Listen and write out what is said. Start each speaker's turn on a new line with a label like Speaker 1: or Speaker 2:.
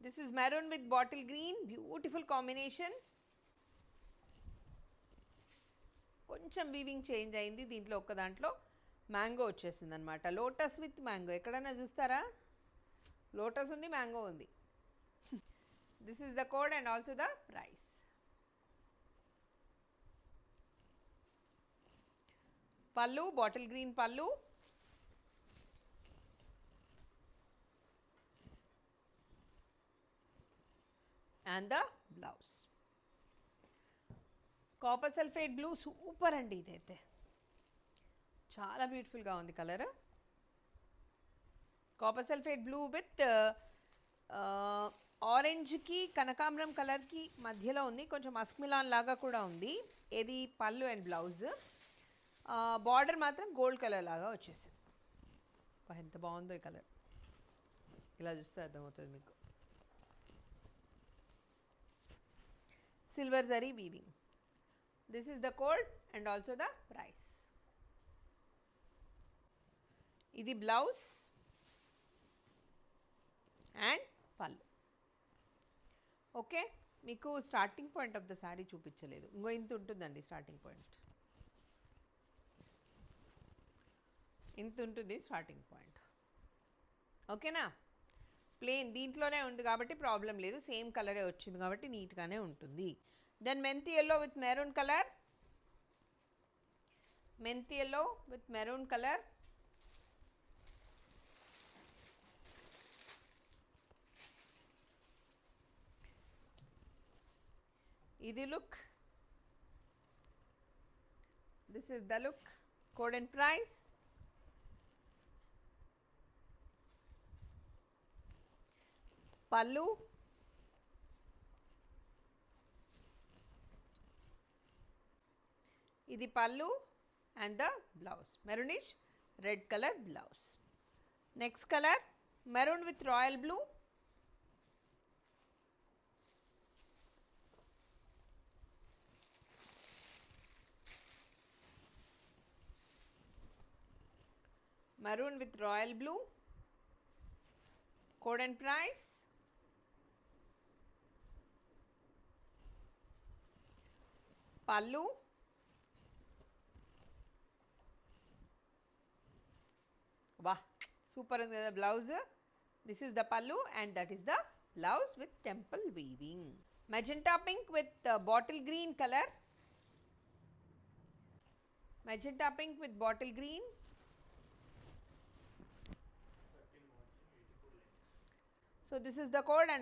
Speaker 1: This is maroon with bottle green, beautiful combination. కొంచెం weaving change అయింది దీంట్లో, ఒక్క దాంట్లో మ్యాంగో వచ్చేసింది అనమాట. లోటస్ విత్ మ్యాంగో ఎక్కడైనా చూస్తారా? లోటస్ ఉంది, మ్యాంగో ఉంది. This is the code and also the price. పళ్ళు బాటిల్ గ్రీన్ పళ్ళు, and the blouse. Copper sulphate blue super అండి, ఇదైతే చాలా బ్యూటిఫుల్గా ఉంది colour. Copper sulphate blue with ఆరెంజ్కి కనకాంబరం కలర్కి మధ్యలో ఉంది, కొంచెం మస్క్మిలాన్ లాగా కూడా ఉంది. ఇది పళ్ళు అండ్ బ్లౌజ్. బార్డర్ మాత్రం గోల్డ్ కలర్ లాగా వచ్చేసింది. ఎంత బాగుందో ఈ కలర్, ఇలా చూస్తే అర్థమవుతుంది మీకు. Silver zari weaving. This is the code and also the price. Idi blouse and pallu. Okay, మీకు starting point of the sari చూపించలేదు, ఇంకో ఇంత ఉంటుందండి స్టార్టింగ్ పాయింట్, ఇంత ఉంటుంది స్టార్టింగ్ పాయింట్. ఓకేనా? ప్లెయిన్ దీంట్లోనే ఉంది కాబట్టి ప్రాబ్లం లేదు, సేమ్ కలరే వచ్చింది కాబట్టి నీట్గానే ఉంటుంది. దెన్ మెంతి ఎల్లో విత్ మెరూన్ కలర్, మెంతి ఎల్లో విత్ మెరూన్ కలర్. ఇది look, this is the look. Code and price. పళ్ళు, ఇది పళ్ళు and the blouse, maroonish red colour blouse. Next colour maroon with royal blue, maroon with royal blue. Code and price. పళ్ళు, వా super ఉంది కదా blouse. This is the పళ్ళు and that is the blouse with temple weaving. Magenta pink with bottle green colour, magenta pink with bottle green. So this is the code and